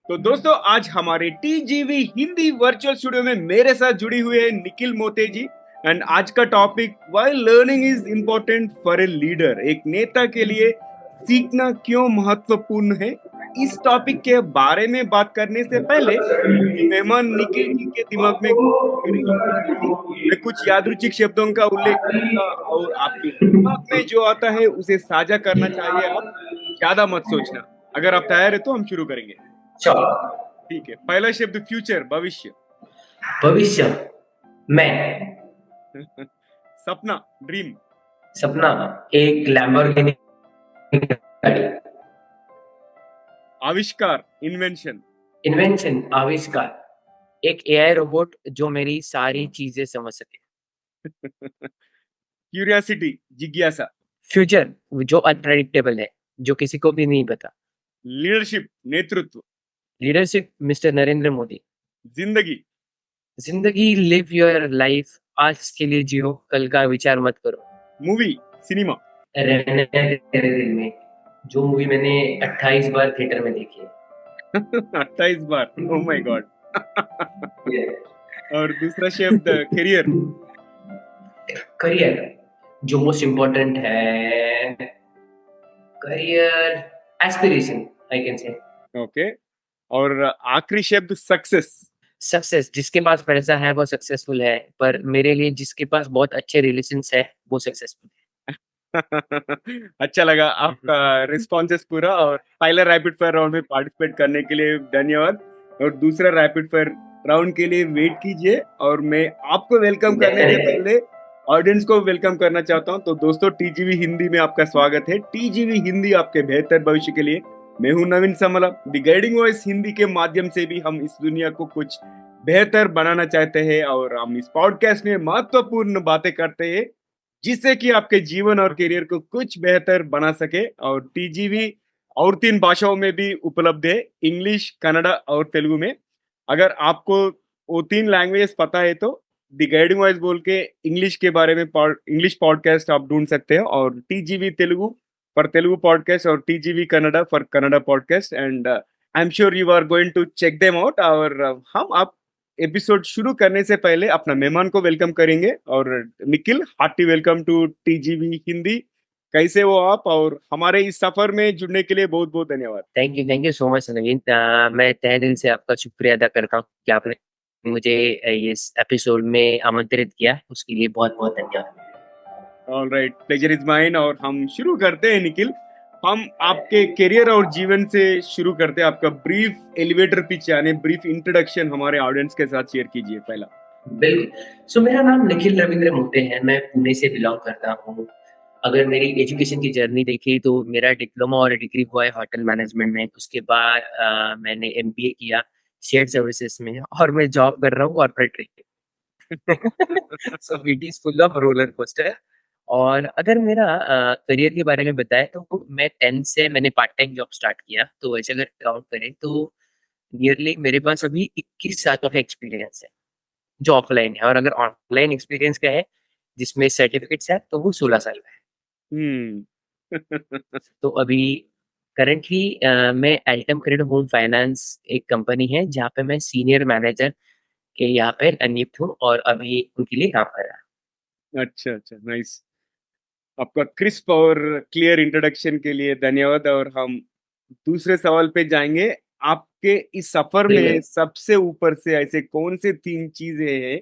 तो दोस्तों आज हमारे टीजीवी हिंदी वर्चुअल स्टूडियो में मेरे साथ जुड़ी हुई है निखिल मोते जी। एंड आज का topic why learning is important for a leader, एक नेता के लिए सीखना क्यों महत्वपूर्ण है। इस टॉपिक के बारे में बात करने से पहले मेहमान निखिल जी के दिमाग में करेंगे। निखिल जी, मैं कुछ यादृच्छिक शब्दों का उल्लेख करूंगा और आपके दिमाग में जो आता है उसे साझा करना चाहिए। आप ज्यादा मत सोचना। अगर आप तैयार है तो हम शुरू करेंगे। चलो। ठीक है, पहला शब्द फ्यूचर, भविष्य। भविष्य मैं सपना, ड्रीम। सपना एक लैम्बोर्गिनी गाड़ी। आविष्कार, इन्वेंशन। इन्वेंशन आविष्कार एक एआई रोबोट जो मेरी सारी चीजें समझ सके। क्यूरियासिटी, जिज्ञासा। फ्यूचर जो अनप्रेडिक्टेबल है, जो किसी को भी नहीं पता। लीडरशिप, नेतृत्व। Leadership mister Narendra Modi. जिंदगी। जिंदगी लिव योर लाइफ, आज के लिए जियो, कल का विचार मत करो। Movie, cinema. रहने दे तेरे दिल में, जो मूवी मैंने 28 बार थिएटर में देखी है। 28 बार, ओ माय गॉड। Yeah. और दूसरा शब्द करियर। करियर जो मोस्ट इम्पोर्टेंट है, career aspiration I can say. Okay. और आखिरी शब्द सक्सेस। सक्सेस जिसके पास पैसा है वो सक्सेसफुल है, पर मेरे लिए जिसके पास बहुत अच्छे रिलेशंस है वो सक्सेसफुल अच्छा लगा आपका रिस्पॉन्सेस पूरा। और पहले रैपिड फायर राउंड में पार्टिसिपेट करने के लिए धन्यवाद। और दूसरा रैपिड फायर राउंड के लिए वेट कीजिए। और मैं आपको वेलकम है। करने से डेफिनेटली। पहले ऑडियंस को वेलकम करना चाहता हूं। तो दोस्तों, टीजीवी हिंदी में आपका स्वागत है। टीजीवी हिंदी आपके बेहतर भविष्य के लिए। मैं हूं नवीन समला। द गाइडिंग वॉइस हिंदी के माध्यम से भी हम इस दुनिया को कुछ बेहतर बनाना चाहते हैं, और हम इस पॉडकास्ट में महत्वपूर्ण बातें करते हैं जिससे कि आपके जीवन और करियर को कुछ बेहतर बना सके। और टीजीवी और 3 भाषाओं में भी उपलब्ध है, इंग्लिश, कन्नड़ा और तेलुगु में। अगर आपको वो 3 लैंग्वेजेस पता है तो द गाइडिंग वॉइस बोल के इंग्लिश के बारे में इंग्लिश पॉडकास्ट आप ढूंढ सकते हो, और TGV Telugu for Telugu podcast, और TGV Kannada for Kannada podcast. And I am sure you are going to check them out. और हम आप एपिसोड शुरू करने से पहले अपना मेहमान को वेलकम करेंगे। और Nikhil, hearty welcome to TGV Hindi. कैसे हो आप? और हमारे इस सफर में जुड़ने के लिए बहुत बहुत धन्यवाद। थैंक यू सो मच नवीन। मैं तहे दिल से आपका शुक्रिया अदा करता हूँ कि आपने मुझे इस एपिसोड में आमंत्रित किया, उसके लिए बहुत बहुत धन्यवाद। All right, pleasure is mine. और हम शुरू करते हैं निखिल। हम आपके करियर और जीवन से शुरू करते हैं। आपका ब्रीफ एलिवेटर पिच यानी ब्रीफ इंट्रोडक्शन हमारे ऑडियंस के साथ शेयर कीजिए पहला। बिल्कुल। मेरा नाम निखिल रविंद्र मोते है, मैं पुणे से बिलोंग करता हूँ। अगर मेरी एजुकेशन की जर्नी देखी तो मेरा डिप्लोमा और डिग्री हुआ है होटल मैनेजमेंट में। उसके बाद मैंने एमबीए किया शेयर्ड सर्विसेज में, और मैं जॉब कर रहा हूँ corporate trade. So it is full of roller coaster. और अगर मेरा करियर के बारे में बताएं तो मैं 10 से मैंने पार्ट टाइम जॉब स्टार्ट किया, तो वैसे अगर काउंट करें तो नियरली मेरे पास अभी 21 साल का एक्सपीरियंस है जो ऑफलाइन है। और अगर ऑनलाइन एक्सपीरियंस का है जिसमें सर्टिफिकेट्स है तो वो 16 साल का है। हम्म। तो अभी करंटली मैं एल्टम क्रेडिट होम फाइनेंस एक कंपनी है जहाँ पे मैं सीनियर मैनेजर के यहाँ पे नियुक्त हूँ और अभी उनके लिए काम कर रहा अच्छा अच्छा, नाइस। आपका क्रिस्प और क्लियर इंट्रोडक्शन के लिए धन्यवाद। और हम दूसरे सवाल पे जाएंगे। आपके इस सफर में हूँ। सबसे ऊपर से ऐसे कौन से 3 चीजें हैं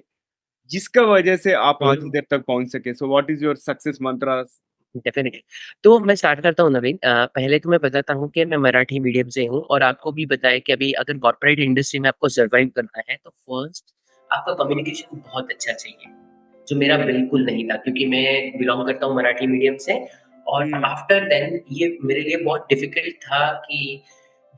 जिसका वजह से आप आज बिल्कुल। इधर तक पहुंच सके? So what is your success Mantra? Definitely. तो मैं स्टार्ट करता हूँ नवीन। पहले तो मैं बताता हूँ कि मैं मराठी मीडियम से हूँ, और आपको भी बताया कि अभी अगर कॉर्पोरेट इंडस्ट्री में आपको सर्वाइव करना है तो फर्स्ट आपका कम्युनिकेशन बहुत अच्छा चाहिए, जो मेरा बिल्कुल नहीं था क्योंकि मैं बिलोंग करता हूँ मराठी मीडियम से। और हम्म। आफ्टर देन ये मेरे लिए बहुत डिफिकल्ट था कि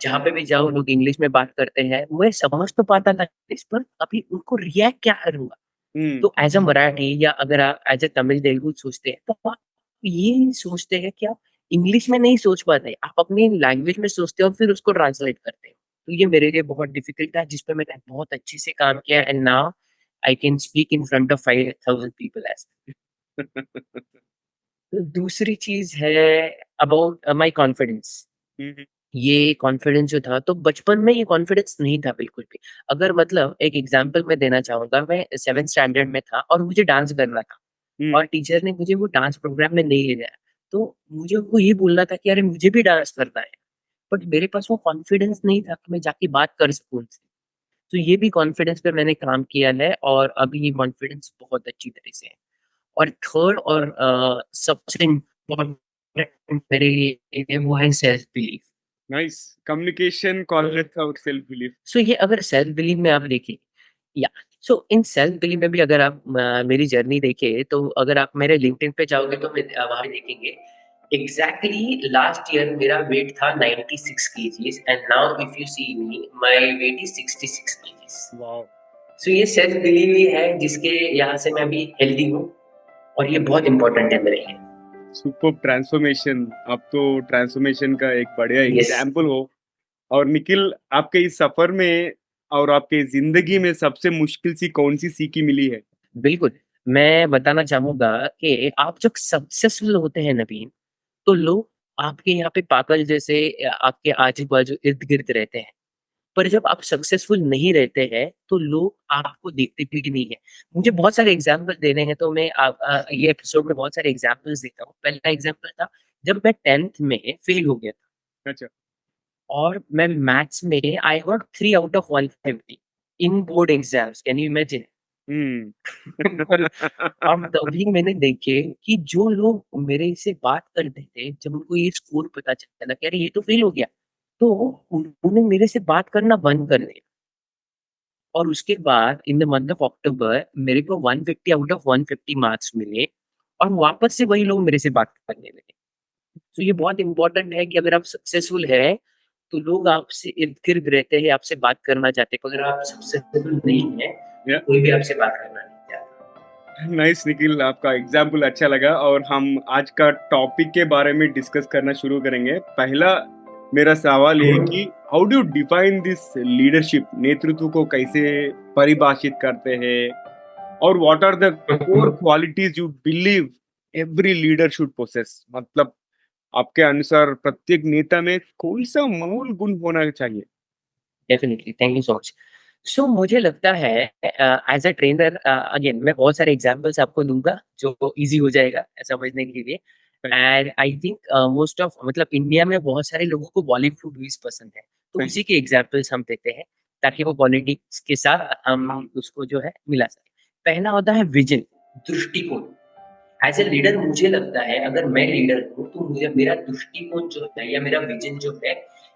जहाँ पे भी जाऊँ लोग इंग्लिश में बात करते हैं, मैं समझ तो पाता था इंग्लिश, पर अभी उनको रिएक्ट क्या करूंगा। हम्म। तो एज अ मराठी या अगर आप एज अ तमिल तेलुगु सोचते हैं तो आप ये सोचते हैं कि आप इंग्लिश में नहीं सोच पाते, आप अपनी लैंग्वेज में सोचते हो और फिर उसको ट्रांसलेट करते हो। तो ये मेरे लिए बहुत डिफिकल्ट था जिस पे मैंने बहुत अच्छे से काम किया, and now I can speak in front of 5,000 people age. दूसरी चीज है अबाउट माय कॉन्फिडेंस। ये कॉन्फिडेंस जो था, तो बचपन में ये कॉन्फिडेंस नहीं था बिल्कुल भी। अगर मतलब एक एग्ज़ाम्पल मैं देना चाहूँगा, मैं 7th स्टैंडर्ड में था और मुझे डांस करना था हम्म। और टीचर ने मुझे वो डांस प्रोग्राम में नहीं ले जाया। तो मुझे उनको ये बोलना था कि अरे मुझे भी डांस करना है, बट मेरे पास वो कॉन्फिडेंस नहीं था कि मैं जाके बात कर सकूँ उनसे। तो ये भी कॉन्फिडेंस पे मैंने काम किया है और अभी ये कॉन्फिडेंस बहुत अच्छी तरह से है। और थर्ड और सबसे इम्पोर्टेंट मेरे लिए है वो है self belief. Nice. Communication, confidence और सेल्फ बिलीफ। सो ये अगर सेल्फ बिलीफ में आप देखें या सो इन सेल्फ बिलीफ में भी अगर आप मेरी जर्नी देखें तो अगर आप मेरे लिंक्डइन पे जाओगे तो वहाँ पे देखेंगे एग्जैक्टली लास्ट ईयर मेरा वेट था 96 kgs and now if you see me my weight is 66 kgs. वाह। सो ये सेल्फ बिलीव ही है जिसके यहाँ से मैं अभी हेल्दी हूँ और ये बहुत इंपॉर्टेंट है मेरे लिए। Super transformation. आप तो ट्रांसफॉर्मेशन का एक बढ़िया यस। एग्जाम्पल हो। और निखिल, आपके इस सफर में और आपके जिंदगी में सबसे मुश्किल सी कौन सी सीखी मिली है? बिल्कुल, मैं बताना चाहूँगा कि आप जब सक्सेसफुल होते हैं नवीन, तो लोग आपके यहाँ पे पागल जैसे आपके आजू-बाजू इर्द-गिर्द रहते हैं। पर जब आप सक्सेसफुल नहीं रहते हैं, तो लोग आपको देखते भी नहीं है। मुझे बहुत सारे एग्ज़ाम्पल देने हैं, तो मैं ये एपिसोड में बहुत सारे एग्ज़ाम्पल्स देता हूँ। पहला एग्ज़ाम्पल था, जब मैं 10th में फेल हो गया था अच्छा। और मैं मैथ्स में I got 3 out of 150 in board exams, can you imagine? Hmm. और अब तभी मैंने देखे कि जो लोग मेरे से बात करते थे, जब उनको ये स्कोर पता चला कि अरे ये तो फेल हो गया, तो उन्होंने मेरे से बात करना बंद कर दिया। और उसके बाद in the month of October मेरे को 150 आउट ऑफ 150 मार्क्स मिले और वापस से वही लोग मेरे से बात करने लगे। तो ये बहुत इम्पोर्टेंट है कि अगर आप सक्सेसफुल हैं, तो लोग आपसे इर्द-गिर्द रहते हैं, आपसे बात करना चाहते हैं। अगर आप सक्सेसफुल नहीं हैं, तो या कोई भी आपसे बात करना नहीं चाहता। नाइस निखिल, आपका एग्जाम्पल अच्छा लगा और हम आज का टॉपिक के बारे में डिस्कस करना शुरू करेंगे। पहला मेरा सवाल ये है कि how do define this leadership? नेतृत्व को कैसे परिभाषित करते हैं? और what are the core qualities you believe every leader should possess? मतलब आपके अनुसार प्रत्येक नेता में कोई सा मूल गुण होना चाहिए? Definitely, thank you so much. So मुझे लगता है एज़ अ ट्रेनर अगेन मैं बहुत सारे एग्ज़ाम्पल्स आपको दूँगा, जो ईज़ी हो जाएगा समझने के लिए। And I think most of मतलब इंडिया में बहुत सारे लोगों को बॉलीवुड मूवीज़ पसंद है, तो उसी के एग्ज़ाम्पल्स हम देते हैं, ताकि वो पॉलिटिक्स के साथ हम उसको जो है मिला सकें। पहला होता है विज़न, दृष्टिकोण। एज़ अ लीडर मुझे लगता है अगर मैं लीडर हूँ तो मुझे मेरा दृष्टिकोण जो है या मेरा विज़न जो है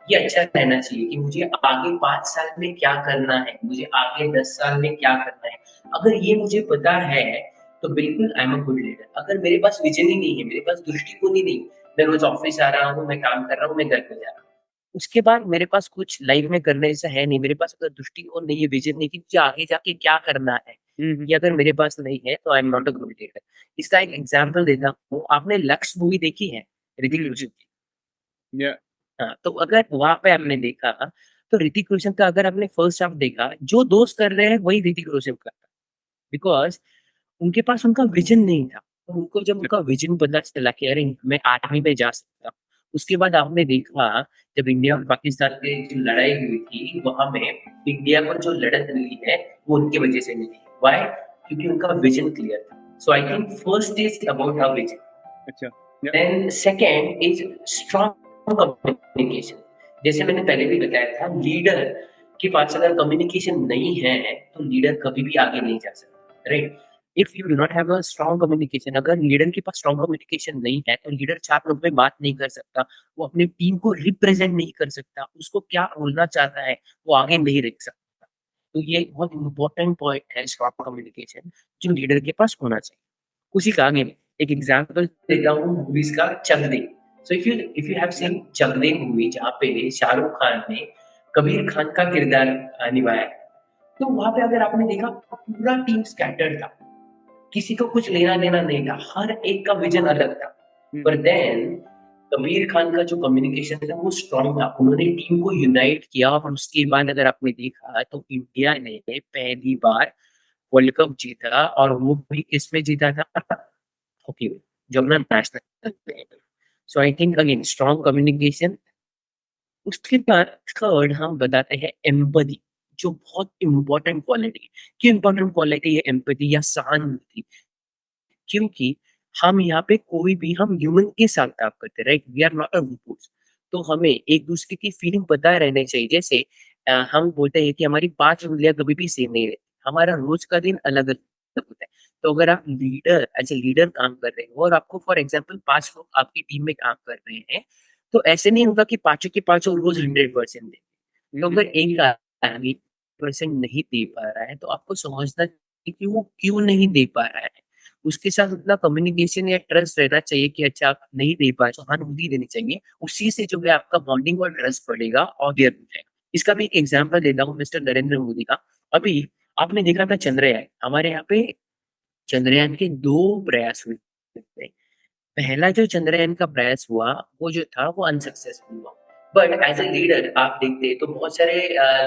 ये अच्छा रहना चाहिए कि मुझे आगे 5 साल में क्या करना है, मुझे आगे 10 साल में क्या करना है। अगर ये मुझे पता है तो बिल्कुल I am a good leader. अगर मेरे पास विज़न ही नहीं है, मेरे पास दृष्टिकोण ही नहीं, मैं रोज़ ऑफ़िस आ रहा हूँ, मैं काम कर रहा हूँ, मैं घर पे जा रहा हूँ। उसके बाद मेरे पास कुछ लाइफ़ में करने जैसा है नहीं, मेरे पास अगर दृष्टिकोण नहीं है, विज़न नहीं कि मुझे आगे जाके क्या करना है, हम्म। ये अगर मेरे पास नहीं है तो I am not a good leader. इसका एक एग्ज़ाम्पल देता हूँ, आपने लक्ष्य मूवी देखी है? ऋतिक हम्म। रोशन की। या हाँ, तो अगर वहाँ पे आपने देखा, तो ऋतिक रोशन का अगर आपने फर्स्ट हाफ देखा, जो दोस्त कर रहे हैं वही ऋतिक रोशन कर रहा है। बिकॉज़ उनके पास उनका विज़न नहीं था। और उनको जब उनका विज़न पता चला कि अरे! मैं आर्मी में जा सकता हूँ। उसके बाद आपने देखा जब इंडिया और पाकिस्तान की जो लड़ाई हुई थी, वहाँ में इंडिया को जो लड़त मिली है, वो उनकी वज़ह से मिली। व्हाई? क्योंकि उनका विज़न क्लियर था। So I think first is about our vision. अच्छा। Yeah then second is strong communication. जैसे मैंने पहले भी बताया था, लीडर के पास अगर कम्युनिकेशन नहीं है तो लीडर कभी भी आगे नहीं जा सकता, right? If you do not have a strong communication, अगर लीडर के पास स्ट्रॉन्ग कम्युनिकेशन नहीं है तो लीडर चार लोगों में बात नहीं कर सकता, वो अपनी टीम को रिप्रेजेंट नहीं कर सकता, उसको क्या बोलना चाहता है वो आगे नहीं रख सकता। तो ये एक बहुत इंपॉर्टेंट पॉइंट है स्ट्रॉन्ग कम्युनिकेशन, जो लीडर के पास होना चाहिए। उसी का आगे एक एग्जांपल देता हूँ मूवीज का, Chak De. So if you have seen Chak De movie, जहाँ पे शाहरुख खान ने कबीर खान का किरदार निभाया है, तो वहां पे अगर आपने देखा पूरा टीम स्कैटर्ड था, किसी को कुछ लेना देना नहीं था, हर एक का विजन अलग था। पर हम्म। देन कबीर खान का जो कम्युनिकेशन था वो स्ट्रांग था, उन्होंने टीम को यूनाइट किया और उसके बाद अगर आपने देखा तो इंडिया ने पहली बार वर्ल्ड कप जीता और वो भी किसमें जीता था? हॉकी में, जो अपना national. So I think again strong communication, उसके बाद थर्ड हम बताते हैं एम्पैथी, जो बहुत इंपॉर्टेंट क्वालिटी है। क्यों इंपॉर्टेंट क्वालिटी है एम्पैथी या सहानुभूति? क्योंकि हम यहाँ पे कोई भी हम ह्यूमन के साथ काम करते हैं, right? We are not a robots. तो हमें एक दूसरे की फीलिंग पता रहनी चाहिए। जैसे हम बोलते हैं कि हमारी 5 उँगलियाँ कभी भी सेम नहीं रहती, हमारा रोज का दिन अलग-अलग होता है। तो अगर आप लीडर एज़ अ लीडर काम कर रहे हो और आपको फॉर एग्ज़ाम्पल 5 लोग आपकी टीम में काम कर रहे हैं, तो ऐसे नहीं होगा कि पाँचों के पाँचों रोज़ 100% दें। तो हम्म, अगर एक आदमी परसेंट नहीं दे पा रहा है, तो आपको समझना चाहिए कि वो क्यों नहीं दे पा रहा है। उसके साथ उतना कम्युनिकेशन या ट्रस्ट रहना चाहिए कि अच्छा आप नहीं दे पाए, सहानुभूति देनी चाहिए। उसी से जो है आपका बॉन्डिंग और ट्रस्ट बढ़ेगा और क्लियर हो जाएगा। इसका भी एक एग्ज़ाम्पल देता हूँ मिस्टर नरेंद्र मोदी का। अभी आपने देखा था चंद्रयान, हमारे यहाँ पे चंद्रयान के 2 प्रयास हुए थे। पहला जो चंद्रयान का प्रयास हुआ, वो जो था वो अनसक्सेसफुल हुआ। बट एज़ अ लीडर आप देखते तो बहुत सारे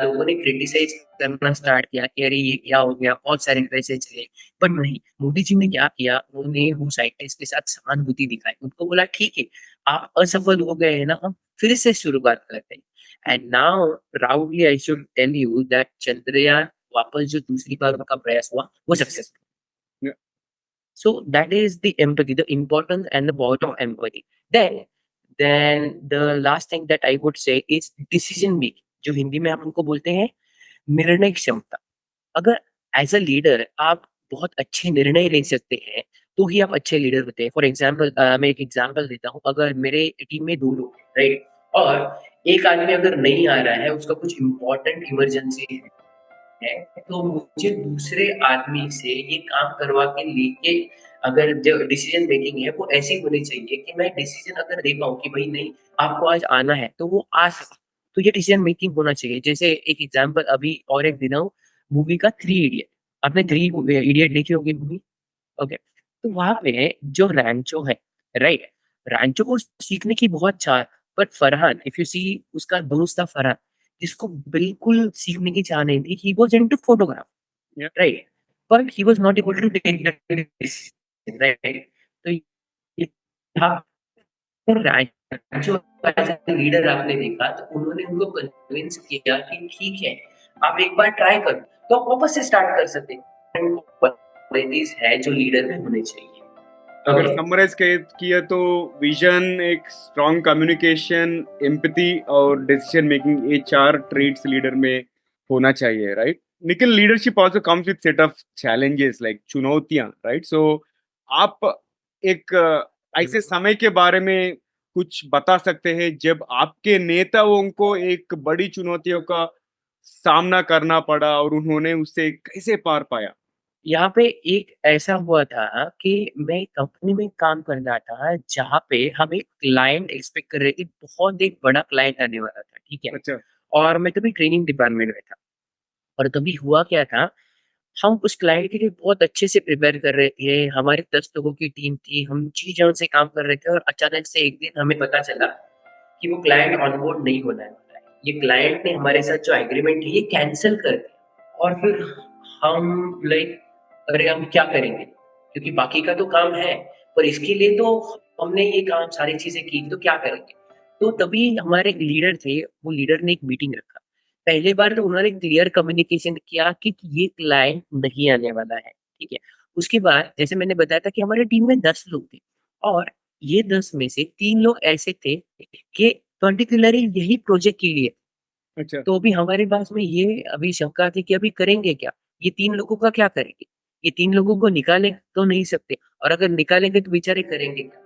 लोगों ने क्रिटिसाइज़ करना स्टार्ट किया कि अरे ये क्या हो गया? बहुत सारे पैसे चले। बट नहीं, मोदी जी ने क्या किया, उन्होंने वो साइंटिस्ट के साथ सहानुभूति दिखाई। उनको बोला ठीक है, आप असफल हो गए हैं ना, हम फिर से शुरुआत करते हैं। And now proudly I should tell you that Chandrayaan वापस जो दूसरी बार उनका प्रयास हुआ, वो successful. yeah, So that is the empathy, the importance and the point of empathy. Then the last thing that I would say is decision making, जो हिंदी में हम उनको बोलते हैं निर्णय क्षमता। अगर एज अ लीडर आप बहुत अच्छे निर्णय ले सकते हैं, तो ही आप अच्छे लीडर होते हैं। फॉर एग्जाम्पल मैं एक एग्जाम्पल देता हूँ। अगर मेरे टीम में 2 लोग हैं, राइट? और एक आदमी अगर नहीं आ रहा है, उसका कुछ इम्पोर्टेंट इमरजेंसी है, तो मुझे दूसरे आदमी से ये काम करवा के लेके अगर जो डिसीजन मेकिंग है वो ऐसी होनी चाहिए कि मैं डिसीजन अगर दे पाऊँ कि भाई नहीं, आपको आज आना है, तो वो आ सके। तो ये डिसीजन मेकिंग होना चाहिए। जैसे एक एग्जांपल अभी और एक देता हूँ, मूवी का थ्री इडियट। आपने थ्री इडियट देखी होगी मूवी? ओके। तो वहाँ पे जो रैंचो है, राइट? रैंचो को सीखने की बहुत चाह, बट फरहान इफ यू सी उसका दोस्त था फरहान, जिसको बिल्कुल सीखने की चाह नहीं थी। He was into photograph, yeah. Right? But he was not able to take that decision, right? तो ये था रैंचो एज़ अ लीडर आपने देखा तो उन्होंने उनको कन्विंस किया कि ठीक है, आप एक बार ट्राई करो, तो आप वापस से स्टार्ट कर सकते हैं। क्वालिटीज़ है जो लीडर में होनी चाहिए। अगर ओके। समराइज किया तो विजन, एक स्ट्रॉन्ग कम्युनिकेशन, एम्पैथी और डिसीजन मेकिंग, ये चार ट्रेड्स लीडर में होना चाहिए, right? Nikhil, leadership also comes with set of challenges like चुनौतियां, राइट? सो आप एक ऐसे समय के बारे में कुछ बता सकते हैं जब आपके नेताओं को एक बड़ी चुनौतियों का सामना करना पड़ा और उन्होंने उससे कैसे पार पाया? यहाँ पे एक ऐसा हुआ था कि मैं एक कंपनी में काम कर रहा था, जहाँ पे हम एक क्लाइंट एक्सपेक्ट कर रहे थे, बहुत एक बड़ा क्लाइंट आने वाला था, ठीक है? अच्छा। और मैं तभी ट्रेनिंग डिपार्टमेंट में था। और तभी हुआ क्या था, हम उस क्लाइंट के लिए बहुत अच्छे से प्रिपेयर कर रहे थे, हमारे 10 लोगों की टीम थी, हम जी-जान से काम कर रहे थे और अचानक से एक दिन हमें पता चला कि वो क्लाइंट ऑनबोर्ड नहीं होने वाला है। ये क्लाइंट ने हमारे साथ जो एग्रीमेंट है, ये कैंसल कर दिया। और फिर हम लाइक अरे हम क्या करेंगे? क्योंकि बाकी का तो काम है, पर इसके लिए तो हमने ये काम सारी चीज़ें की, तो क्या करेंगे? तो तभी हमारे एक लीडर थे, वो लीडर ने एक मीटिंग रखा। पहली बार तो उन्होंने क्लियर कम्युनिकेशन किया कि ये क्लाइंट नहीं आने वाला है, ठीक है? उसके बाद जैसे मैंने बताया था कि हमारी टीम में 10 लोग थे और ये 10 में से 3 लोग ऐसे थे कि पर्टिकुलरली यही प्रोजेक्ट के लिए। अच्छा। तो अभी हमारे पास में ये अभी शंका थी कि अभी करेंगे क्या? ये 3 लोगों का क्या करेंगे? ये 3 लोगों को निकाले तो नहीं सकते और अगर निकालेंगे तो बेचारे करेंगे क्या?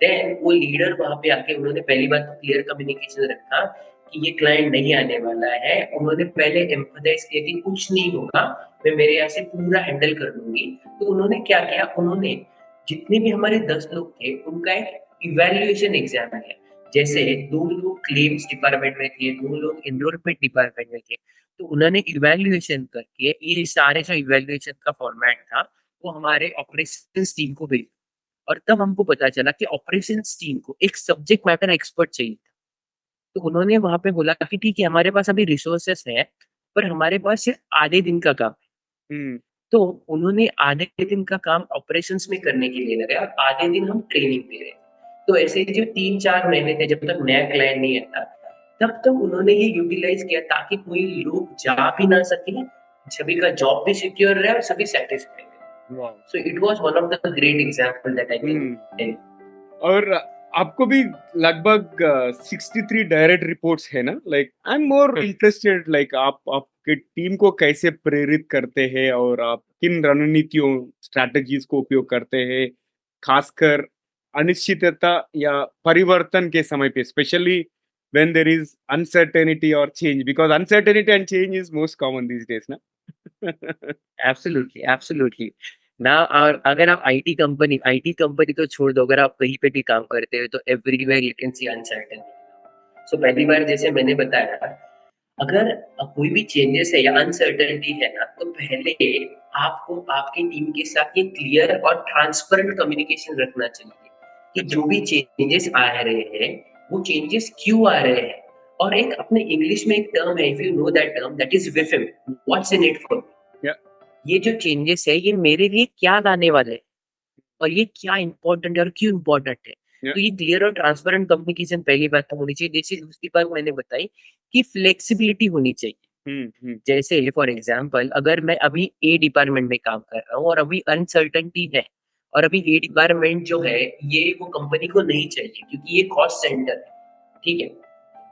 देन वो लीडर वहाँ पे आके उन्होंने पहली बात तो क्लियर कम्युनिकेशन रखा कि ये क्लाइंट नहीं आने वाला है। उन्होंने पहले एम्फसाइज़ किया कि कुछ नहीं होगा, मैं मेरे यहाँ से पूरा हैंडल कर लूँगी। तो उन्होंने क्या किया, उन्होंने जितने भी हमारे 10 लोग थे, उनका एक इवैल्यूएशन एग्ज़ाम लिया। जैसे 2 लोग क्लेम्स डिपार्टमेंट में थे, 2 लोग एनरोलमेंट डिपार्टमेंट में थे। तो उन्होंने इवैल्यूएशन करके ये सारे जो इवैल्यूएशन का फॉर्मेट था, वो हमारे ऑपरेशंस टीम को भेजा। और तब हमको पता चला कि ऑपरेशंस टीम को एक सब्जेक्ट मैटर एक्सपर्ट चाहिए था। तो उन्होंने वहाँ पे बोला कि ठीक है, हमारे पास अभी रिसोर्सेस है, पर हमारे पास सिर्फ आधे दिन का काम है। हम्म। तो उन्होंने आधे दिन का काम ऑपरेशंस में करने के लिए लगाया और आधे दिन हम ट्रेनिंग दे रहे थे। तो ऐसे जो 3-4 महीने थे जब तक नया क्लाइंट नहीं आता, तब तक उन्होंने ये यूटिलाइज किया ताकि कोई लोग जा भी ना सके, सभी का जॉब भी सिक्योर रहे और सभी सेटिस्फाइड रहे। वाह। So it was one of the great example that I can hmm. Tell. और आपको भी लगभग 63 डायरेक्ट रिपोर्ट्स है ना, like I am more interested, like आप आपके टीम को कैसे प्रेरित करते हैं और आप किन रणनीतियों स्ट्रैटेजीज को उपयोग करते हैं, खासकर अनिश्चितता या परिवर्तन के समय पे, specially when there is uncertainty और change, because uncertainty and change is most common these days ना। Absolutely, absolutely. ना, और अगर आप आईटी कंपनी तो छोड़ दो, अगर आप कहीं पे भी काम करते हो तो everywhere you can see uncertainty. So पहली बार जैसे मैंने बताया, अगर कोई भी चेंजेस है या अनसर्टेनिटी है ना, तो पहले आपको आपकी टीम के साथ ये क्लियर और ट्रांसपेरेंट कम्युनिकेशन रखना चाहिए कि अच्छा। जो भी चेंजेस आ रहे हैं, वो चेंजेस क्यों आ रहे हैं। और एक अपने इंग्लिश में एक टर्म है, if you know that term, that is विफिम, what's in it for. Yeah. ये जो चेंजेस है, ये मेरे लिए क्या लाने वाले हैं और ये क्या इंपॉर्टेंट है और क्यों इंपॉर्टेंट है। या। तो ये क्लियर और ट्रांसपेरेंट कम्युनिकेशन पहली बात तो होनी चाहिए। जैसे दूसरी बात मैंने बताई कि फ्लेक्सिबिलिटी होनी चाहिए। हम्म। जैसे फॉर एग्जांपल, अगर मैं अभी ए डिपार्टमेंट में काम कर रहा हूँ और अभी अनसर्टेनिटी है, और अभी ए डिपार्टमेंट जो है, ये वो कंपनी को नहीं चाहिए क्योंकि ये कॉस्ट सेंटर है, ठीक है।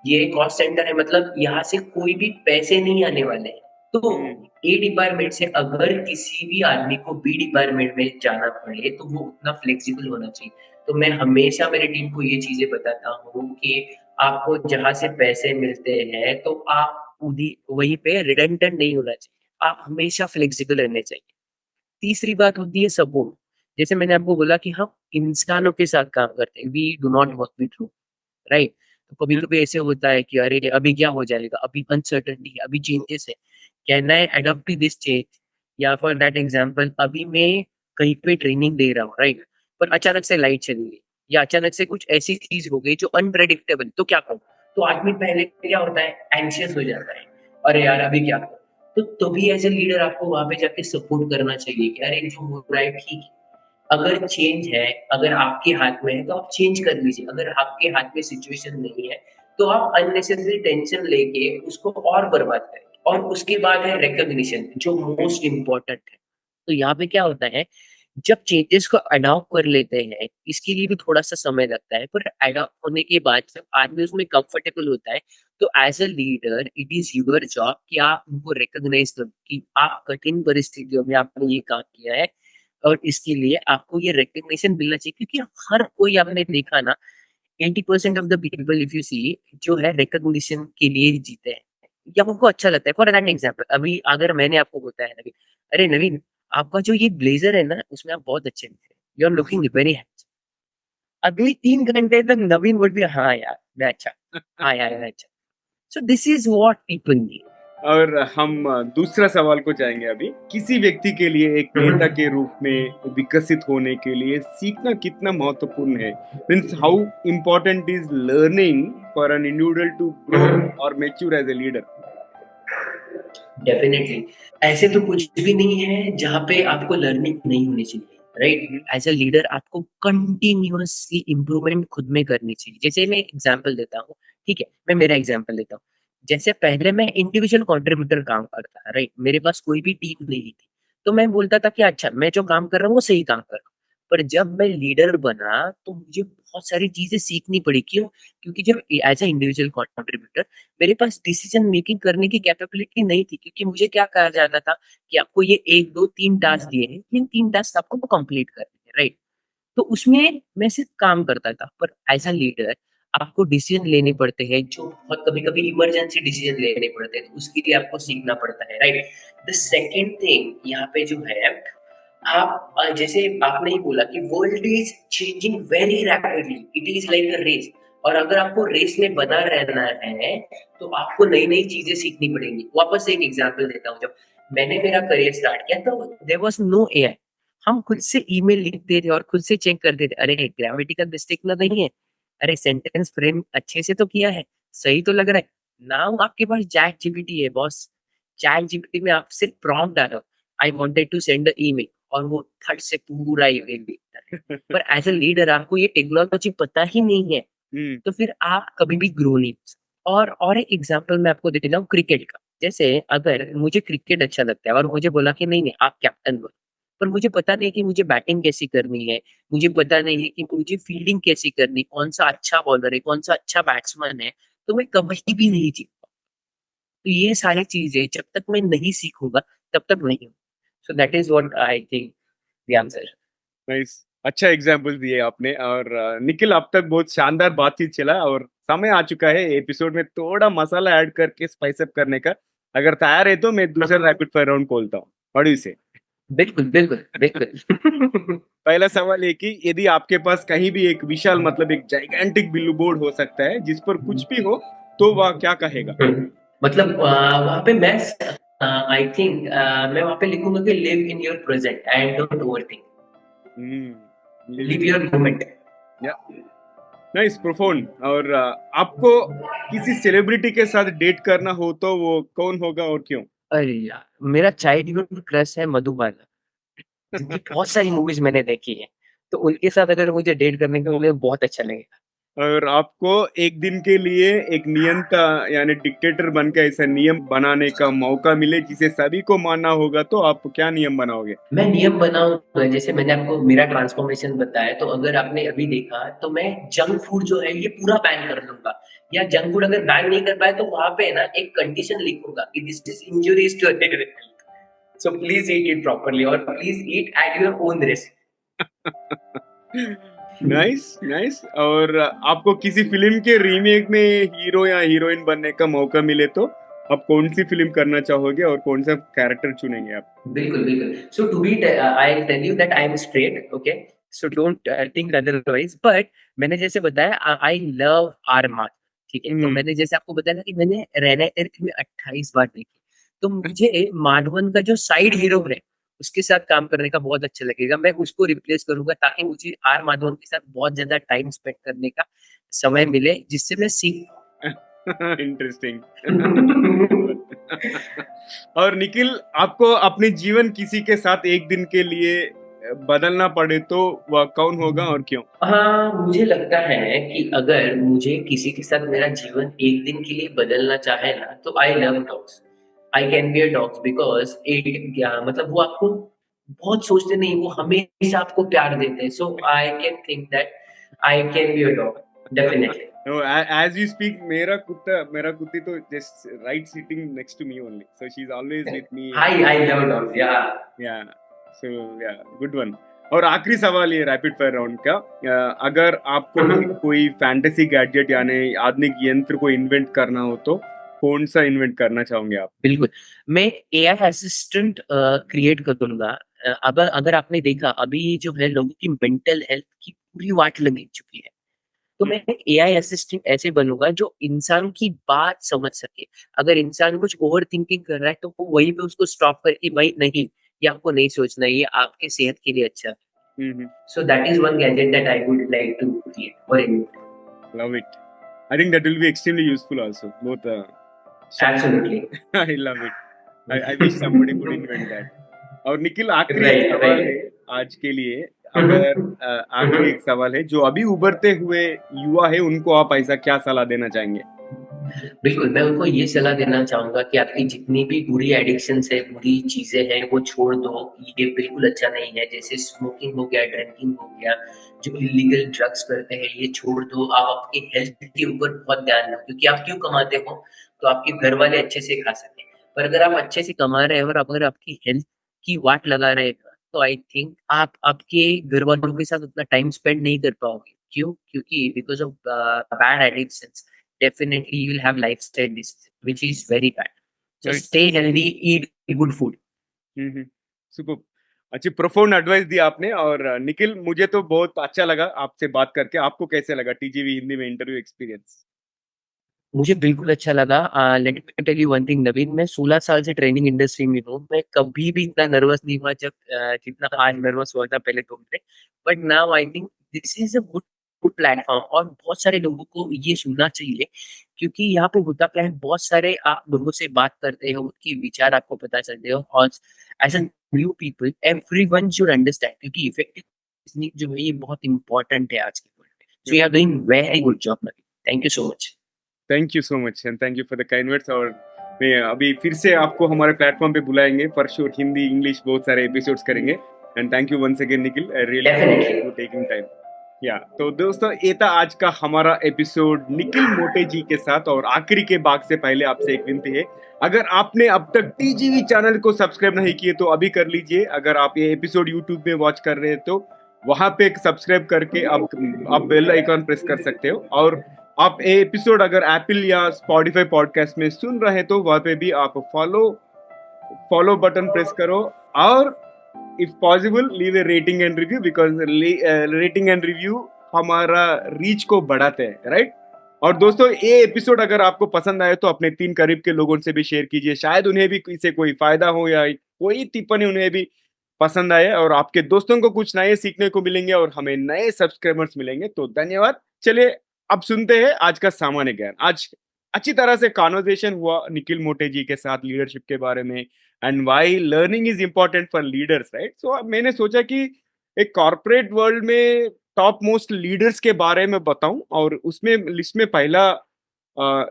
ये कॉस्ट सेंटर है, मतलब यहाँ से कोई भी पैसे नहीं आने वाले हैं। तो हम्म। ए डिपार्टमेंट से अगर किसी भी आदमी को बी डिपार्टमेंट में जाना पड़े तो वो उतना फ्लेक्सिबल होना चाहिए। तो मैं हमेशा मेरी टीम को ये चीजें बताता हूँ कि आपको जहां से पैसे मिलते हैं तो आप वहीं पे रिडंडेंट नहीं होना चाहिए, आप हमेशा फ्लेक्सिबल रहने चाहिए। तीसरी बात होती है सपोर्ट। जैसे मैंने आपको बोला कि हम इंसानों के साथ काम करते हैं, we do not work with room, right. तो कभी या। कभी ऐसे होता है कि अरे अभी क्या हो जाएगा, अभी अनसर्टनिटी है, अभी चेंजेस है, can I adopt to this change. या फॉर दैट एग्जांपल, अभी मैं कहीं पे ट्रेनिंग दे रहा हूँ, राइट, पर अचानक से लाइट चली गई या अचानक से कुछ ऐसी चीज हो गई जो अनप्रेडिक्टेबल, तो क्या करूँ। तो आदमी पहले क्या होता है, एंशियस हो जाता है, अरे यार अभी क्या करूँ। तो भी एज ए लीडर आपको वहां पे जाके सपोर्ट करना चाहिए कि अरे जो हो रहा है ठीक है। अगर चेंज है, अगर आपके हाथ में है तो आप चेंज कर लीजिए, अगर आपके हाथ में सिचुएशन नहीं है तो आप अननेसेसरी टेंशन लेके उसको और बर्बाद करें। और उसके बाद है रिकॉग्निशन, जो मोस्ट इम्पोर्टेंट है। तो यहाँ पे क्या होता है, जब चेंजेस को अडॉप्ट कर लेते हैं, इसके लिए भी थोड़ा सा समय लगता है, पर अडॉप्ट होने के बाद जब आदमी उसमें कंफर्टेबल होता है, तो as a leader it is your job कि आप उनको रिकॉग्नाइज करो कि आप कठिन परिस्थितियों में आपने ये काम किया है, और इसके लिए आपको ये रिकग्निशन मिलना चाहिए। क्योंकि हर कोई, आपने देखा ना, 80% of the people if you see, जो है रिकग्निशन के लिए ही जीते हैं या उनको अच्छा लगता है। फॉर एन एग्जाम्पल, अभी अगर मैंने आपको बताया नवीन, अरे नवीन, आपका जो ये ब्लेजर है ना, उसमें आप बहुत अच्छे दिख रहे हैं, you are looking very handsome. अगली 3 घंटे तक नवीन वुड भी, हाँ यार मैं अच्छा, हाँ यार मैं अच्छा। So this is what people need. और हम दूसरा सवाल को जाएंगे अभी। किसी व्यक्ति के लिए एक नेता के रूप में विकसित होने के लिए सीखना कितना महत्वपूर्ण है, means how important is learning for an individual to grow और mature as a leader. Definitely, ऐसे तो कुछ भी नहीं है जहाँ पे आपको लर्निंग नहीं होनी चाहिए, राइट। एज अ लीडर आपको कंटिन्यूअसली इम्प्रूवमेंट खुद में करनी चाहिए। जैसे मैं एग्जांपल देता हूँ, ठीक है, मैं मेरा एग्जांपल देता हूँ। जैसे पहले मैं इंडिविजुअल कंट्रीब्यूटर काम करता, राइट, मेरे पास कोई भी टीम नहीं थी, तो मैं बोलता था कि अच्छा मैं जो काम कर रहा हूँ वो सही काम कर रहा हूँ। पर जब मैं लीडर बना तो मुझे बहुत सारी चीजें सीखनी पड़ी। क्यों? क्योंकि जब एज अ इंडिविजुअल कंट्रीब्यूटर मेरे पास डिसीजन मेकिंग करने की कैपेबिलिटी नहीं थी, क्योंकि मुझे क्या कहा जाता था कि आपको ये 1 2 3 टास्क दिए हैं, इन 3 टास्क आपको कंप्लीट करने हैं, राइट। तो उसमें मैं सिर्फ काम करता था, पर एज अ लीडर आपको डिसीजन लेने पड़ते हैं, जो बहुत कभी कभी इमरजेंसी डिसीजन लेने पड़ते हैं, तो उसके लिए आपको सीखना पड़ता है, राइट। द सेकेंड थिंग यहाँ पे जो है, आप जैसे आपने ही बोला कि world is changing very rapidly, it is like a race. और अगर आपको रेस में बना रहना है तो आपको नई नई चीजें सीखनी पड़ेंगी। वापस से एक एग्जांपल देता हूँ, जब मैंने मेरा करियर स्टार्ट किया तो देयर वाज नो एआई। हम खुद से ईमेल लिखते थे और खुद से चेक करते थे, अरे ग्रामेटिकल मिस्टेक ना नहीं है, अरे सेंटेंस फ्रेम अच्छे से तो किया है, सही तो लग रहा है। नाउ आपके पास चैट जीपीटी है बॉस। चैट जीपीटी में आप सिर्फ प्रॉम्प्ट डालो, I wanted to send a email, और वो थर्ड से पूरा ईमेल लिखता है। पर एज अ लीडर आपको ये टेक्नोलॉजी पता ही नहीं है, हम्म। तो फिर आप कभी भी ग्रो नहीं हो सकते। और एक एग्जांपल मैं आपको देता हूँ क्रिकेट का। जैसे अगर मुझे क्रिकेट अच्छा लगता है और मुझे बोला कि नहीं-नहीं आप कैप्टन बनो, पर मुझे पता नहीं है कि मुझे बैटिंग कैसी करनी है, मुझे पता नहीं है कि मुझे फील्डिंग कैसी करनी, कौन-सा अच्छा बॉलर है, कौन-सा अच्छा बैट्समैन है, तो मैं कभी भी नहीं जीत पाऊँगा। तो ये सारी चीज़ें जब तक मैं नहीं सीखूँगा, तब तक नहीं होगा। सो that is what I think the answer. Nice. अच्छा एग्जाम्पल दिए आपने। और निखिल, अब तक बहुत शानदार बातचीत चला और समय आ चुका है एपिसोड में थोड़ा मसाला ऐड करके स्पाइस अप करने का। अगर तैयार है तो मैं दूसरा रैपिड फायर राउंड खोलता हूँ। व्हाट डू यू से? बिल्कुल, बिल्कुल, बिल्कुल। पहला सवाल है कि यदि आपके पास कहीं भी एक विशाल मतलब एक जाइगेंटिक बिल्लू बोर्ड हो सकता है जिस पर कुछ भी हो, तो वह क्या कहेगा? मतलब वहाँ पे मैं आई थिंक मैं वहाँ पे लिखूँगा कि live in your present and don't overthink. Live live in your moment. या नाइस प्रोफाउंड। और आपको किसी सेलिब्रिटी के साथ डेट करना हो तो वो कौन होगा और क्यों? अरे यार! मेरा चाइल्डहुड क्रश है मधुबाला, जिनकी बहुत सारी मूवीज़ मैंने देखी है। तो उनके साथ अगर मुझे डेट करने को मिले बहुत अच्छा लगेगा। और आपको एक दिन के लिए एक नियंता यानी डिक्टेटर बन के ऐसा नियम बनाने का मौका मिले जिसे सभी को मानना होगा, तो आप क्या नियम बनाओगे? मैं नियम बनाऊँगा जैसे मैंने आपको मेरा ट्रांसफ़ॉर्मेशन बताया, तो अगर आपने अभी देखा तो मैं जंक फूड जो है ये पूरा बैन कर दूँगा। या जंक फूड अगर बैन नहीं कर पाए तो वहाँ पे ना एक कंडीशन लिखूँगा कि this is injurious to health. So please eat it properly और please eat at your own risk. Nice nice. और आपको किसी फिल्म के रीमेक में हीरो या हीरोइन बनने का मौका मिले तो आप कौन सी फिल्म करना चाहोगे और कौन सा कैरेक्टर चुनेंगे आप? बिल्कुल, बिल्कुल। So to be I tell you that I am straight, okay? So don't think otherwise, but मैंने जैसे बताया आई लव आर-मार, ठीक है? तो हम्म। मैंने जैसे आपको बताया ना कि मैंने रहना है तेरे में 28 बार देखी। तो मुझे माधवन का जो साइड हीरो है, उसके साथ काम करने का बहुत अच्छा लगेगा। मैं उसको रिप्लेस करूँगा ताकि मुझे आर माधवन के साथ बहुत ज़्यादा टाइम स्पेंड करने का समय मिले, जिससे मैं सीख इंटरेस्टिंग। पाऊँ। और निखिल, आपको अपने जीवन किसी के साथ एक दिन के लिए बदलना पड़े तो वह कौन होगा और क्यों? हाँ, मुझे लगता है कि अगर मुझे किसी के साथ मेरा जीवन एक दिन के लिए बदलना चाहे ना, तो I love dogs. I can be a dogs because it क्या मतलब वो आपको बहुत सोचते नहीं, वो हमेशा आपको प्यार देते हैं। So I can think that I can be a dog definitely. No, as you speak, मेरा कुत्ती तो just right sitting next to me only. So she's always with me and I love dogs या yeah. So yeah, good one. और आखिरी सवाल ये rapid fire round का, अगर आपको कोई फैंटेसी गैजेट यानी आधुनिक यंत्र को इन्वेंट करना हो तो कौन सा इन्वेंट करना चाहोगे आप? बिल्कुल, मैं एआई असिस्टेंट क्रिएट कर दूँगा। अब अगर आपने देखा अभी जो है लोगों की मेंटल हेल्थ की पूरी वाट लग चुकी है। तो मैं एक एआई असिस्टेंट ऐसे बनूँगा जो इंसान की बात समझ सके। अगर इंसान कुछ ओवरथिंकिंग कर रहा है तो वो वहीं पे उसको स्टॉप करके भाई नहीं, ये आपको नहीं सोचना है, ये आपके सेहत के लिए अच्छा है। Hmm. So that is one gadget that I would like to create और invent. Love it. I think that will be extremely useful also. Both absolutely. I love it. I wish somebody could invent that. और निखिल, आखिरी एक right, सवाल है right. आज के लिए। हुँ, हुँ। अगर हुँ, आखिरी हुँ। एक सवाल है, जो अभी उभरते हुए युवा है उनको आप ऐसा क्या सलाह देना चाहेंगे? बिल्कुल, मैं उनको ये सलाह देना चाहूँगा कि आपकी जितनी भी बुरी एडिक्शंस है, बुरी चीज़ें हैं, वो छोड़ दो। ये बिल्कुल अच्छा नहीं है। जैसे स्मोकिंग हो गया, ड्रिंकिंग हो गया, जो इल्लीगल ड्रग्स करते हैं, ये छोड़ दो। आप आपकी हेल्थ के ऊपर बहुत ध्यान दो क्योंकि आप क्यों कमाते हो? तो आपके घर वाले अच्छे से खा सकें। पर अगर आप अच्छे से कमा रहे हो और अगर आपकी हेल्थ की वाट लगा रहे हो, तो आई थिंक आप आपके घर वालों के साथ उतना टाइम स्पेंड नहीं कर पाओगे। क्यों? क्योंकि because of bad addictions definitely you will have lifestyle disease, which is very bad. So right. stay healthy, eat good food. Hmm. Super. अच्छी प्रोफाउंड एडवाइस दी आपने। और निखिल, मुझे तो बहुत अच्छा लगा आपसे बात करके। आपको कैसे लगा टीजीवी हिंदी में इंटरव्यू एक्सपीरियंस? मुझे बिल्कुल अच्छा लगा। Let me tell you one thing Naveen, मैं 16 साल से ट्रेनिंग इंडस्ट्री में हूँ। मैं कभी भी इतना नर्वस नहीं हुआ जब जितना आज नर्वस हुआ था पहले तुम पे। But now I think this is a good good platform और बहुत सारे लोगों को ये सुनना चाहिए क्योंकि यहाँ पे होता क्या है, बहुत सारे आप लोगों से बात करते हो, उनके विचार आपको पता चलते हो और as a new people everyone should understand क्योंकि इफेक्टिव लिसनिंग जो है ये बहुत इम्पोर्टेंट है आज के वर्ल्ड में। So you are doing very good job Naveen. Thank you so much. Thank you so much and thank you for the kind words. और मैं अभी फिर से आपको हमारे प्लेटफॉर्म पे बुलाएंगे फॉर श्योर, हिंदी इंग्लिश बहुत सारे एपिसोड्स करेंगे। And thank you once again Nikhil, I really definitely. For taking time. या तो दोस्तों, ये था आज का हमारा एपिसोड निखिल मोटे जी के साथ। और आखिरी के भाग से पहले आपसे एक विनती है, अगर आपने अब तक टीजीवी चैनल को सब्सक्राइब नहीं किए तो अभी कर लीजिए। अगर आप ये एपिसोड यूट्यूब में वॉच कर रहे हैं तो वहां पे सब्सक्राइब करके आप बेल आइकॉन प्रेस कर सकते हो। और आप ये एपिसोड अगर एप्पल या स्पॉटिफाई पॉडकास्ट में सुन रहे हैं तो वहां पे भी आप फॉलो बटन प्रेस करो। और if possible leave A rating and review, because rating and review हमारा रीच को बढ़ाते हैं, राइट। और दोस्तों, ये एपिसोड अगर आपको पसंद आए तो अपने 3 करीब के लोगों से भी शेयर कीजिए, शायद उन्हें भी इससे कोई फायदा हो या कोई टिप्पणी उन्हें भी पसंद आए और आपके दोस्तों को कुछ नए सीखने को मिलेंगे और हमें नए सब्सक्राइबर्स मिलेंगे। तो धन्यवाद। चलिए अब सुनते हैं आज का सामान्य ज्ञान। आज अच्छी तरह से कॉन्वर्सेशन हुआ निखिल मोटे जी के साथ लीडरशिप के बारे में and why learning is important for leaders, right. So मैंने सोचा कि एक कॉर्पोरेट वर्ल्ड में टॉप मोस्ट लीडर्स के बारे में बताऊं, और उसमें लिस्ट में पहला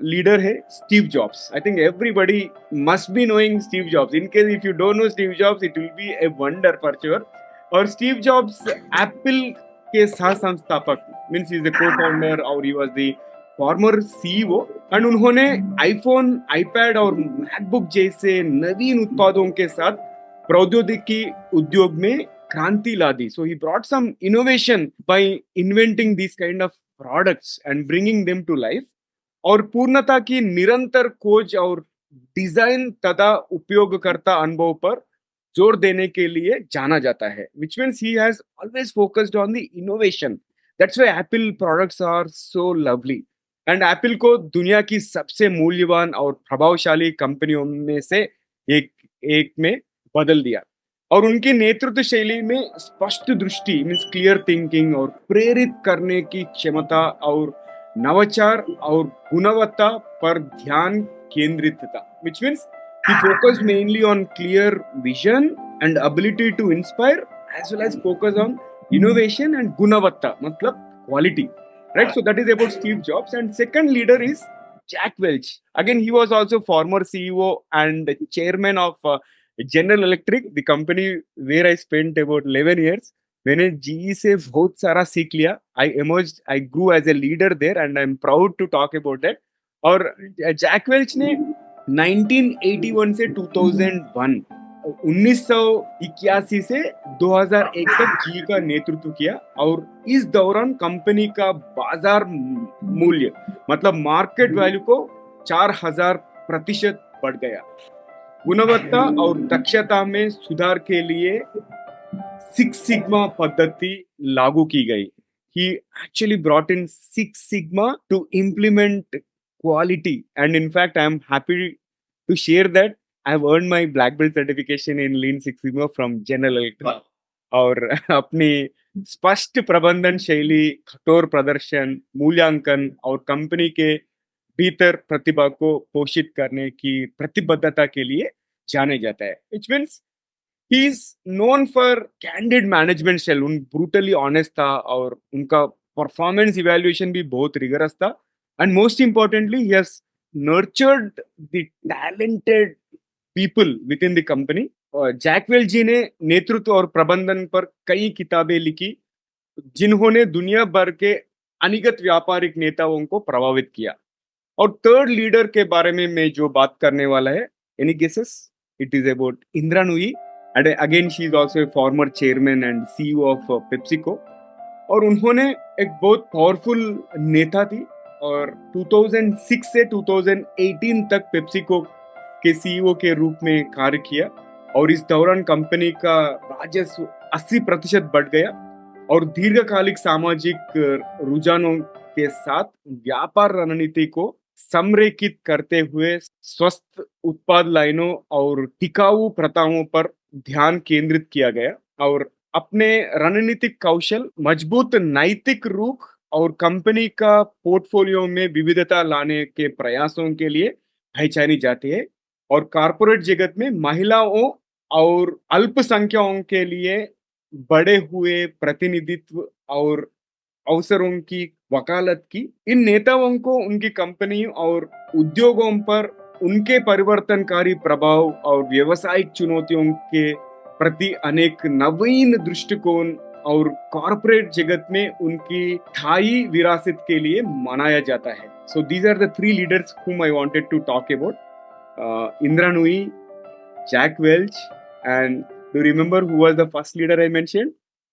लीडर है Steve Jobs. I think everybody must be knowing Steve Jobs. In case if you don't know Steve Jobs, it will be a wonder for sure. और स्टीव जॉब्स एप्पल के सह संस्थापक, means is the co founder और he was the former CEO. And उन्होंने iPhone, iPad और MacBook जैसे नवीन उत्पादों के साथ प्रौद्योगिकी उद्योग में क्रांति ला दी। So he brought some innovation bye inventing this kind of products and bringing them to life. और पूर्णता की निरंतर खोज और डिजाइन तथा उपयोगकर्ता अनुभव पर जोर देने के लिए जाना जाता है, which means he has always focused on the innovation. That's why Apple products are so lovely. And Apple को दुनिया की सबसे मूल्यवान और प्रभावशाली कंपनियों में से एक एक में बदल दिया। और उनकी नेतृत्व शैली में स्पष्ट दृष्टि, मीन्स क्लियर थिंकिंग, और प्रेरित करने की क्षमता और नवाचार और गुणवत्ता पर ध्यान केंद्रित था, which means he focused mainly on clear vision and ability to inspire, as well as focus on innovation and gunavatta, matlab quality, right? So that is about Steve Jobs. And second leader is Jack Welch. Again, he was also former CEO and chairman of General Electric, the company where I spent about 11 years. मैंने GE से बहुत सारा सीख लिया। I grew as a leader there and I am proud to talk about that. और Jack Welch ने 1981 से 2001, 1981 से 2001 तक जी का नेतृत्व किया। और इस दौरान कंपनी का बाजार मूल्य, मतलब मार्केट वैल्यू को 4000% बढ़ गया। गुणवत्ता और दक्षता में सुधार के लिए सिक्स सिग्मा पद्धति लागू की गई। He actually brought in Six Sigma to implement quality, and in fact, I am happy to share that I have earned my black belt certification in Lean Six Sigma from General Electric. और अपनी स्पष्ट प्रबंधन शैली, कठोर प्रदर्शन, मूल्यांकन और company के भीतर प्रतिभा को पोषित करने की प्रतिबद्धता के लिए जाने जाता है। Which means he is known for candid management style। उन brutally honest था और उनका परफॉर्मेंस इवैल्यूएशन भी बहुत रिगरस था। And most importantly he has nurtured the talented people within the company। और जैक वेल जी ने नेतृत्व और प्रबंधन पर कई किताबें लिखी जिन्होंने दुनिया भर के अनिगत व्यापारिक नेताओं को प्रभावित किया। और थर्ड लीडर के बारे में मैं जो बात करने वाला है, any guesses? It is about Indira Nooyi. And again she is also a former chairman and CEO of PepsiCo. और उन्होंने एक बहुत पावरफुल नेता थी और 2006 से 2018 तक पेप्सिको के सीईओ के रूप में कार्य किया। और इस दौरान कंपनी का राजस्व 80% बढ़ गया और दीर्घकालिक सामाजिक रुझानों के साथ व्यापार रणनीति को संरेखित करते हुए स्वस्थ उत्पाद लाइनों और टिकाऊ प्रथाओं पर ध्यान केंद्रित किया गया। और अपने रणनीतिक कौशल, मजबूत नैतिक रुख और कंपनी का पोर्टफोलियो में विविधता लाने के प्रयासों के लिए पहचानी जाती है। और कॉर्पोरेट जगत में महिलाओं और अल्पसंख्यकों के लिए बढ़े हुए प्रतिनिधित्व और अवसरों की वकालत की। इन नेताओं को उनकी कंपनी और उद्योगों पर उनके परिवर्तनकारी प्रभाव और व्यावसायिक चुनौतियों के प्रति अनेक नवीन दृष्टिकोण और कॉर्पोरेट जगत में उनकी स्थायी विरासत के लिए मनाया जाता है। So these are the three leaders whom I wanted to talk about. Indra Nooyi, Jack Welch, and do you remember who was the first leader I mentioned?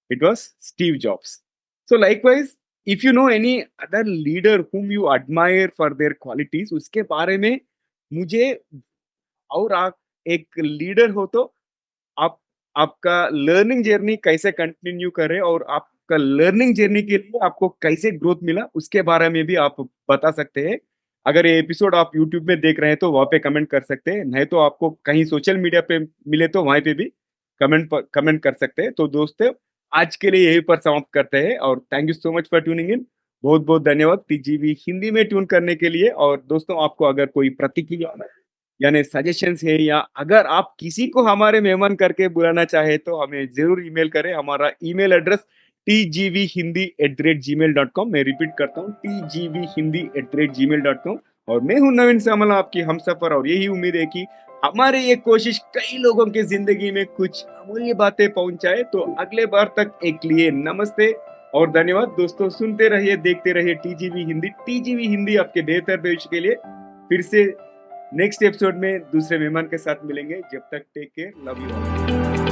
It was Steve Jobs. So likewise, if you know any other leader whom you admire for their qualities, उसके बारे में मुझे, और आप एक leader हो तो आप आपका लर्निंग जर्नी कैसे कंटिन्यू करें और आपका लर्निंग जर्नी के लिए आपको कैसे ग्रोथ मिला उसके बारे में भी आप बता सकते हैं। अगर ये एपिसोड आप यूट्यूब में देख रहे हैं तो वहाँ पे कमेंट कर सकते हैं, नहीं तो आपको कहीं सोशल मीडिया पे मिले तो वहाँ पे भी कमेंट कर सकते हैं। तो दोस्तों, आज के लिए यहीं पर समाप्त करते हैं और thank you so much for tuning in. बहुत बहुत धन्यवाद टीजीवी हिंदी में ट्यून करने के लिए। और दोस्तों, आपको अगर कोई प्रतिक्रिया यानी सजेशंस है, या अगर आप किसी को हमारे मेहमान करके बुलाना चाहे तो हमें जरूर ईमेल करें। हमारा ईमेल एड्रेस tgvhindi@gmail.com। मैं रिपीट करता हूँ, tgvhindi@gmail.com। और मैं हूं नवीन सामला, आपकी हमसफर, और यही उम्मीद है कि हमारी ये कोशिश कई लोगों के जिंदगी में कुछ अमूल्य बातें पहुंचाए। तो अगले बार तक एक लिए नमस्ते और धन्यवाद दोस्तों। सुनते रहिए, देखते रहिए टीजीवी हिंदी। टीजीवी हिंदी आपके बेहतर भविष्य के लिए। फिर से नेक्स्ट एपिसोड में दूसरे मेहमान के साथ मिलेंगे। जब तक take care, love you all.